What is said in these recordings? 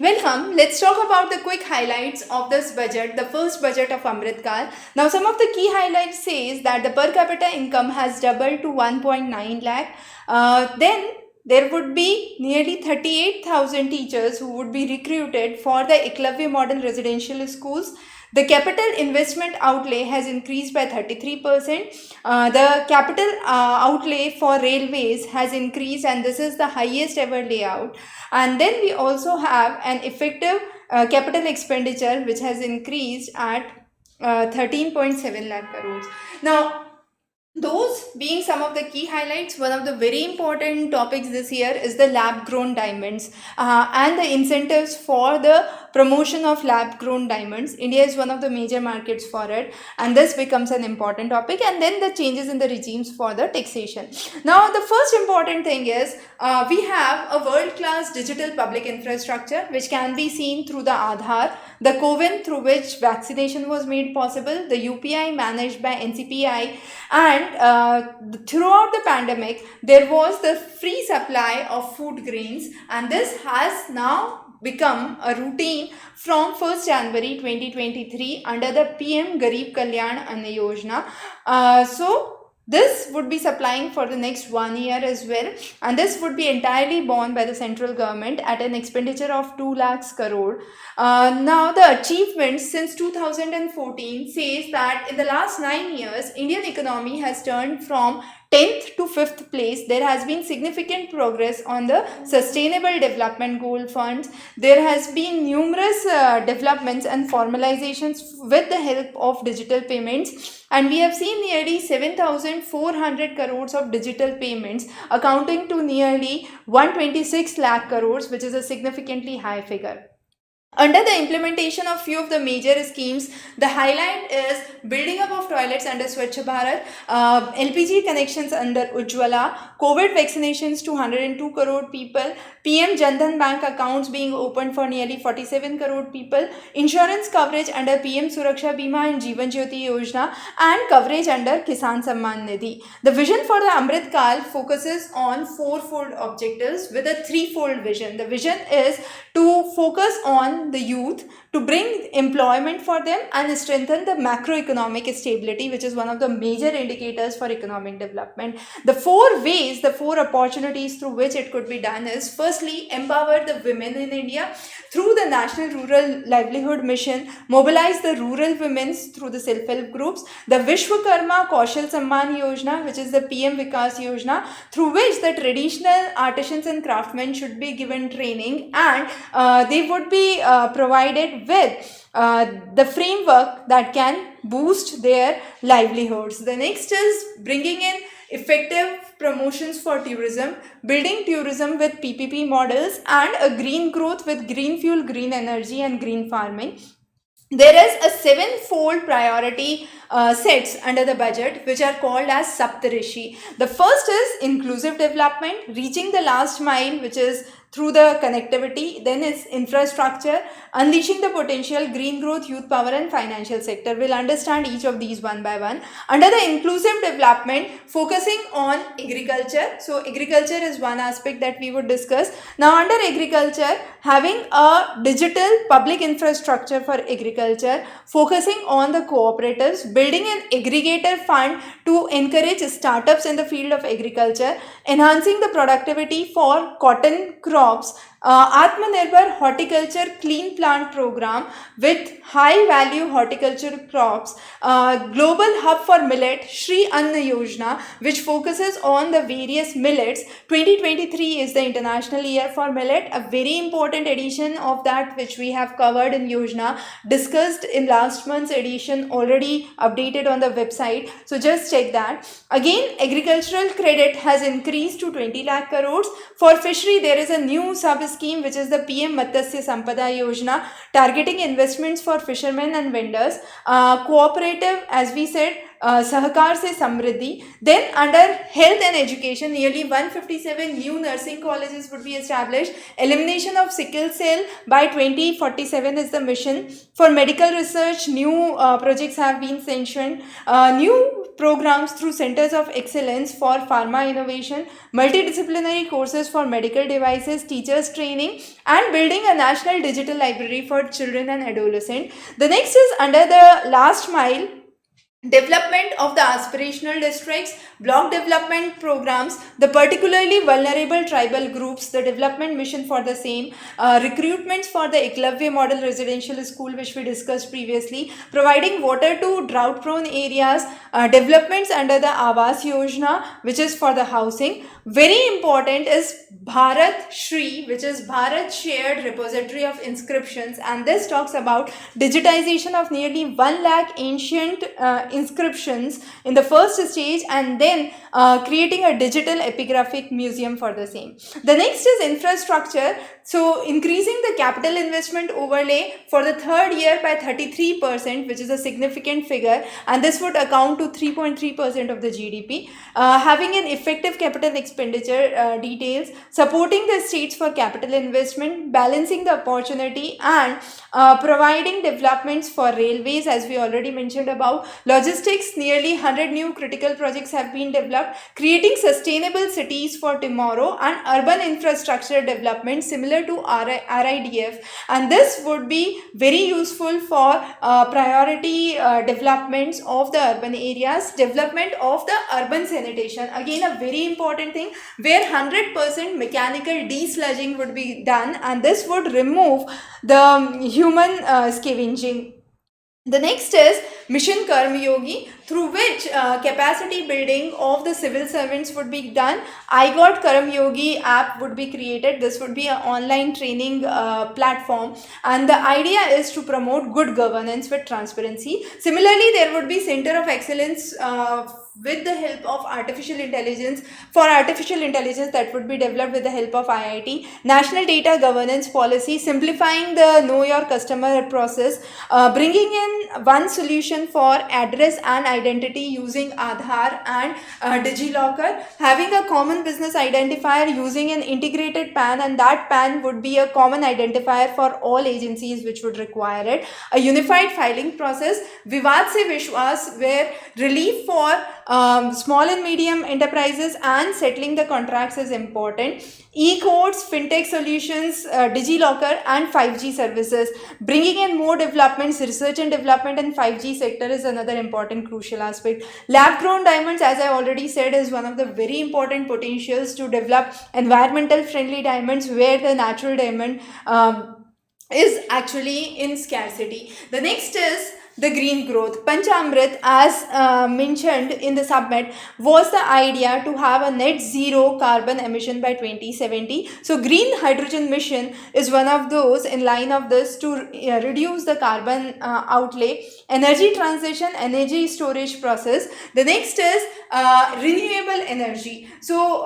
Welcome. Let's talk about the quick highlights of this budget, the first budget of Amrit Kal. Now, some of the key highlights says that the per capita income has doubled to 1.9 lakh. Then there would be nearly 38,000 teachers who would be recruited for the Eklavya model residential schools. The capital investment outlay has increased by 33%. The capital outlay for railways has increased, and this is the highest ever layout. And then we also have an effective capital expenditure which has increased at 13.7 lakh crores. Now, those being some of the key highlights, one of the very important topics this year is the lab grown diamonds and the incentives for the promotion of lab grown diamonds. India is one of the major markets for it, and this becomes an important topic. And then the changes in the regimes for the taxation. Now, the first important thing is we have a world class digital public infrastructure which can be seen through the Aadhaar, the CoWIN through which vaccination was made possible, the UPI managed by NCPI, and throughout the pandemic there was the free supply of food grains, and this has now become a routine from 1st January 2023 under the PM Garib Kalyan Anna Yojana. So this would be supplying for the next 1 year as well, and this would be entirely borne by the central government at an expenditure of 2 lakhs crore. Now the achievements since 2014 says that in the last 9 years Indian economy has turned from 10th to 5th place. There has been significant progress on the sustainable development goal funds. There has been numerous developments and formalizations with the help of digital payments, and we have seen nearly 7,400 crores of digital payments accounting to nearly 126 lakh crores, which is a significantly high figure. Under the implementation of few of the major schemes, the highlight is building up of toilets under Swachh Bharat, LPG connections under Ujjwala, COVID vaccinations to 102 crore people, PM Jandhan Bank accounts being opened for nearly 47 crore people, insurance coverage under PM Suraksha Bima and Jeevan Jyoti Yojana, and coverage under Kisan Samman Nidhi. The vision for the Amrit Kal focuses on fourfold objectives with a threefold vision. The vision is to focus on the youth, to bring employment for them and strengthen the macroeconomic stability, which is one of the major indicators for economic development. The four ways, the four opportunities through which it could be done is firstly, empower the women in India through the National Rural Livelihood Mission, mobilize the rural women through the self-help groups, the Vishwakarma Kaushal Samman Yojana, which is the PM Vikas Yojana, through which the traditional artisans and craftsmen should be given training, and they would be provided with the framework that can boost their livelihoods. The next is bringing in effective promotions for tourism, building tourism with PPP models, and a green growth with green fuel, green energy, and green farming. There is a seven-fold priority sets under the budget which are called as Saptarishi. The first is inclusive development, reaching the last mile, which is through the connectivity. Then is infrastructure, unleashing the potential, green growth, youth power, and financial sector. We'll understand each of these one by one. Under the inclusive development, focusing on agriculture. So agriculture is one aspect that we would discuss. Now under agriculture, having a digital public infrastructure for agriculture, focusing on the cooperatives, building an aggregator fund to encourage startups in the field of agriculture, enhancing the productivity for cotton crops, Atmanirbhar Horticulture Clean Plant Program with high value horticulture crops, Global Hub for Millet, Shri Anna Yojana, which focuses on the various millets. 2023 is the International Year for Millet, a very important edition of that which we have covered in Yojana, discussed in last month's edition, already updated on the website. So just check that. Again, agricultural credit has increased to 20 lakh crores. For fishery, there is a new sub scheme which is the PM Matsya Sampada Yojana, targeting investments for fishermen and vendors. Cooperative, as we said, Sahakar se Samriddhi. Then under health and education, nearly 157 new nursing colleges would be established. Elimination of sickle cell by 2047 is the mission. For medical research, new projects have been sanctioned. New programs through centers of excellence for pharma innovation, multidisciplinary courses for medical devices, teachers training, and building a national digital library for children and adolescents. The next is under the last mile, development of the aspirational districts, block development programs, the particularly vulnerable tribal groups, the development mission for the same, recruitments for the Eklavya Model Residential School, which we discussed previously, providing water to drought prone areas, developments under the Awas Yojana, which is for the housing. Very important is Bharat Shri, which is Bharat Shared Repository of Inscriptions, and this talks about digitization of nearly 1 lakh ancient inscriptions in the first stage, and then creating a digital epigraphic museum for the same. The next is infrastructure. So increasing the capital investment overlay for the third year by 33%, which is a significant figure, and this would account to 3.3% of the GDP. Having an effective capital expenditure details, supporting the states for capital investment, balancing the opportunity, and providing developments for railways, as we already mentioned about. Logistics, nearly 100 new critical projects have been developed, creating sustainable cities for tomorrow, and urban infrastructure development similar to RIDF, and this would be very useful for priority developments of the urban areas. Development of the urban sanitation, again a very important thing, where 100% mechanical desludging would be done, and this would remove the human scavenging. The next is Mission Karma Yogi, through which capacity building of the civil servants would be done. I Got Karma Yogi app would be created. This would be an online training platform, and the idea is to promote good governance with transparency. Similarly, there would be Center of Excellence with the help of artificial intelligence, that would be developed with the help of IIT. National data governance policy, simplifying the know your customer process, bringing in one solution for address and identity using Aadhaar and DigiLocker, having a common business identifier using an integrated PAN, and that PAN would be a common identifier for all agencies which would require it. A unified filing process, Vivad se Vishwas, where relief for small and medium enterprises and settling the contracts is important. E-courts, fintech solutions, DigiLocker, and 5G services. Bringing in more developments, research and development in 5G sector is another important crucial aspect. Lab-grown diamonds, as I already said, is one of the very important potentials to develop environmental friendly diamonds, where the natural diamond is actually in scarcity. The next is the green growth. Panchamrit, as mentioned in the summit, was the idea to have a net zero carbon emission by 2070. So green hydrogen mission is one of those in line of this to reduce the carbon outlay. Energy transition, energy storage process. The next is renewable energy. So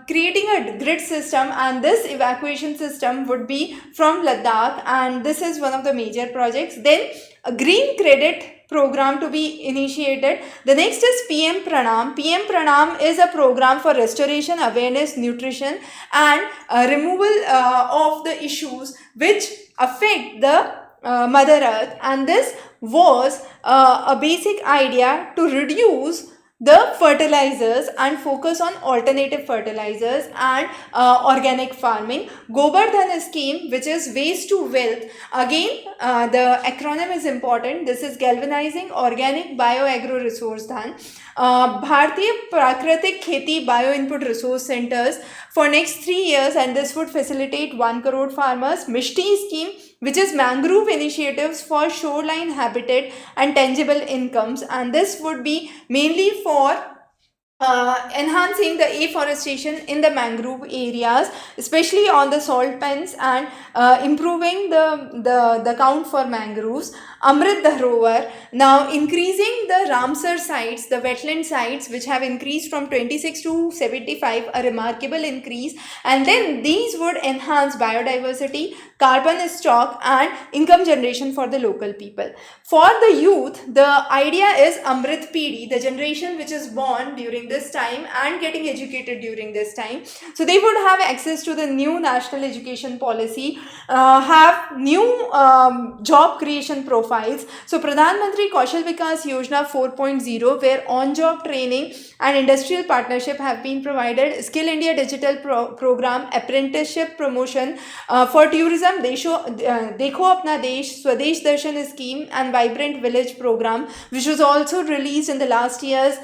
creating a grid system, and this evacuation system would be from Ladakh, and this is one of the major projects. Then a green credit program to be initiated. The next is PM Pranam. PM Pranam is a program for restoration, awareness, nutrition, and removal of the issues which affect the Mother Earth, and this was a basic idea to reduce the fertilizers and focus on alternative fertilizers and organic farming. Gobardhan scheme, which is waste to wealth. Again, the acronym is important. This is galvanizing organic bioagro resource dhan. Bharatiya Prakratik Kheti Bio Input Resource Centers for next 3 years, and this would facilitate 1 crore farmers. Mishti scheme, which is mangrove initiatives for shoreline habitat and tangible incomes, and this would be mainly for enhancing the afforestation in the mangrove areas, especially on the salt pans, and improving the count for mangroves. Amrit Dharovar, now increasing the Ramsar sites, the wetland sites, which have increased from 26 to 75, a remarkable increase, and then these would enhance biodiversity, carbon stock, and income generation for the local people. For the youth, the idea is Amrit PD, the generation which is born during this time and getting educated during this time. So they would have access to the new national education policy, have new job creation profiles. So Pradhan Mantri Kaushal Vikas Yojana 4.0, where on-job training and industrial partnership have been provided. Skill India Digital Program, apprenticeship promotion for tourism, Dekho Apna Desh, Swadesh Darshan scheme, and Vibrant Village program, which was also released in the last year's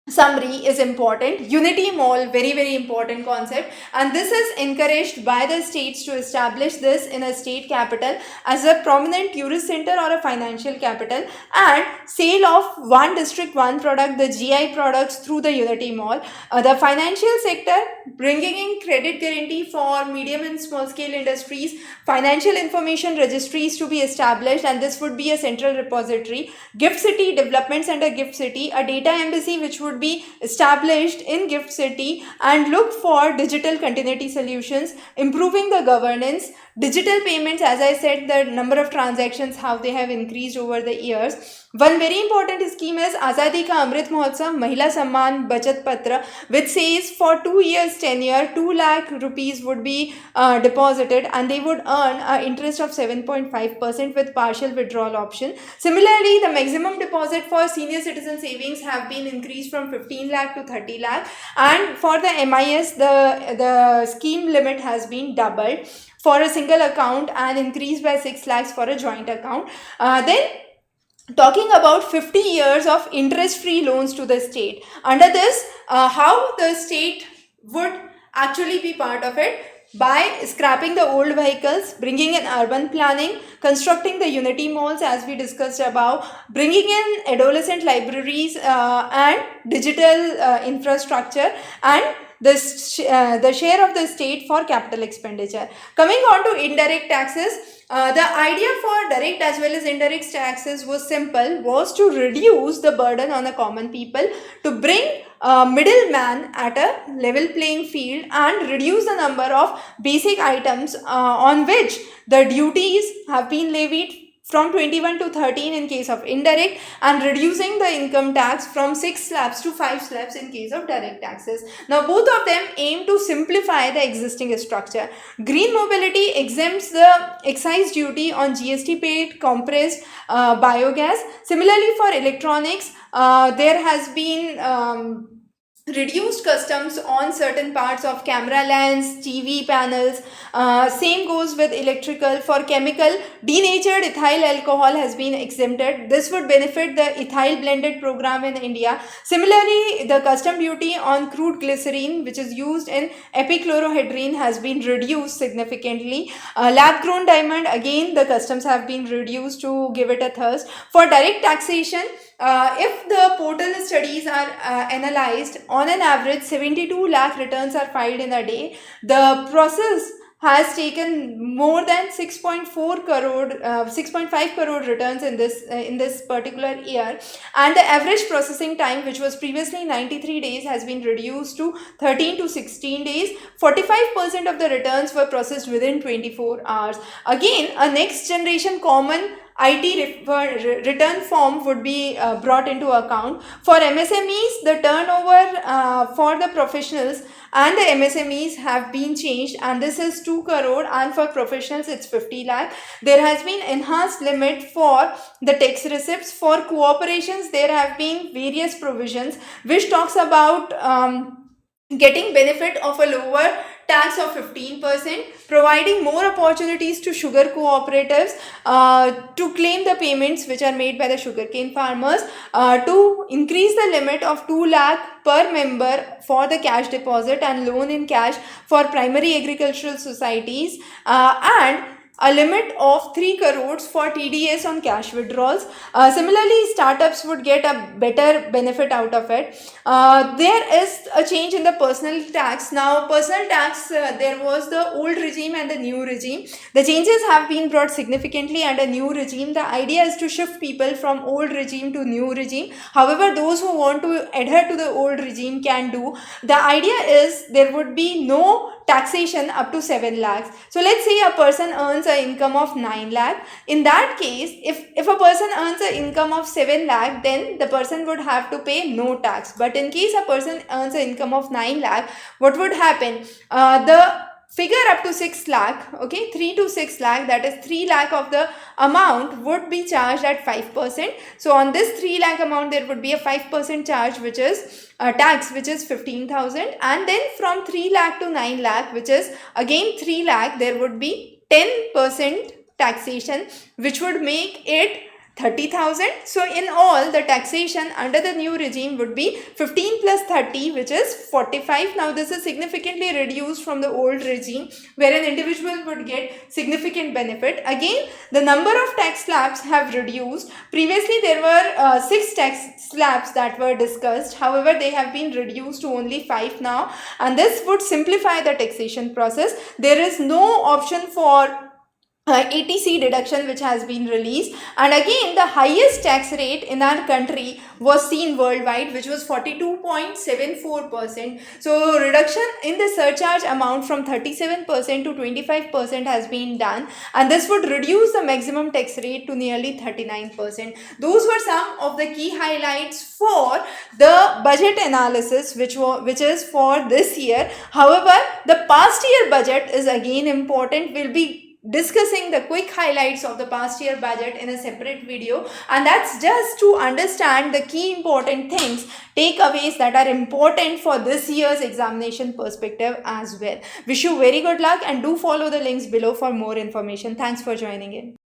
summary, is important. Unity Mall, very very important concept, and this is encouraged by the states to establish this in a state capital as a prominent tourist center or a financial capital, and sale of one district one product, the GI products, through the Unity Mall. The financial sector, bringing in credit guarantee for medium and small scale industries, financial information registries to be established, and this would be a central repository. Gift City, development center Gift City, a data embassy which would be established in Gift City, and look for digital continuity solutions, improving the governance. Digital payments, as I said, the number of transactions, how they have increased over the years. One very important scheme is Azadi Ka Amrit Mahotsav Mahila Samman Bachat Patra, which says for 2 years tenure, 2 lakh rupees would be deposited, and they would earn an interest of 7.5% with partial withdrawal option. Similarly, the maximum deposit for senior citizen savings have been increased from 15 lakh to 30 lakh, and for the MIS, the scheme limit has been doubled for a single account and increased by 6 lakhs for a joint account. Then talking about 50 years of interest-free loans to the state. Under this, how the state would actually be part of it? By scrapping the old vehicles, bringing in urban planning, constructing the Unity malls as we discussed above, bringing in adolescent libraries and digital infrastructure, and the share of the state for capital expenditure. Coming on to indirect taxes, the idea for direct as well as indirect taxes was simple, was to reduce the burden on the common people, to bring middleman at a level playing field, and reduce the number of basic items on which the duties have been levied from 21 to 13 in case of indirect, and reducing the income tax from 6 slabs to 5 slabs in case of direct taxes. Now both of them aim to simplify the existing structure. Green mobility exempts the excise duty on GST paid compressed biogas. Similarly, for electronics, there has been reduced customs on certain parts of camera lens, TV panels. Same goes with electrical. For chemical, denatured ethyl alcohol has been exempted. This would benefit the ethyl blended program in India. Similarly, the custom duty on crude glycerine, which is used in epichlorohydrin, has been reduced significantly. Lab grown diamond, again the customs have been reduced to give it a thirst. For direct taxation, if the portal studies are analyzed, on an average 72 lakh returns are filed in a day. The process has taken more than 6.5 crore returns in this particular year, and the average processing time, which was previously 93 days, has been reduced to 13 to 16 days. 45% of the returns were processed within 24 hours. Again, a next generation common IT return form would be brought into account. For MSMEs, the turnover for the professionals and the MSMEs have been changed, and this is 2 crore, and for professionals it's 50 lakh. There has been enhanced limit for the tax receipts. For cooperations, there have been various provisions which talks about getting benefit of a lower tax of 15%, providing more opportunities to sugar cooperatives to claim the payments which are made by the sugarcane farmers, to increase the limit of 2 lakh per member for the cash deposit and loan in cash for primary agricultural societies, and a limit of 3 crores for TDS on cash withdrawals. Similarly, startups would get a better benefit out of it. There is a change in the personal tax. Now, personal tax, there was the old regime and the new regime. The changes have been brought significantly under new regime. The idea is to shift people from old regime to new regime. However, those who want to adhere to the old regime can do. The idea is there would be no taxation up to 7 lakhs. So let's say a person earns an income of 9 lakh. In that case, if a person earns an income of 7 lakh, then the person would have to pay no tax. But in case a person earns an income of 9 lakh, what would happen? The figure up to 6 lakh, okay, 3 to 6 lakh, that is 3 lakh of the amount would be charged at 5%. So on this 3 lakh amount, there would be a 5% charge, which is tax, which is 15,000. And then from 3 lakh to 9 lakh, which is again 3 lakh, there would be 10% taxation, which would make it 30,000. So in all, the taxation under the new regime would be 15 plus 30, which is 45. Now this is significantly reduced from the old regime, where an individual would get significant benefit. Again, the number of tax slabs have reduced. Previously there were 6 tax slabs that were discussed. However, they have been reduced to only 5 now, and this would simplify the taxation process. There is no option for ATC deduction, which has been released. And again, the highest tax rate in our country was seen worldwide, which was 42.74%. So reduction in the surcharge amount from 37% to 25% has been done, and this would reduce the maximum tax rate to nearly 39%. Those were some of the key highlights for the budget analysis, which is for this year. However, the past year budget is again important. We'll be discussing the quick highlights of the past year budget in a separate video, and that's just to understand the key important things, takeaways that are important for this year's examination perspective as well. Wish you very good luck, and do follow the links below for more information. Thanks for joining in.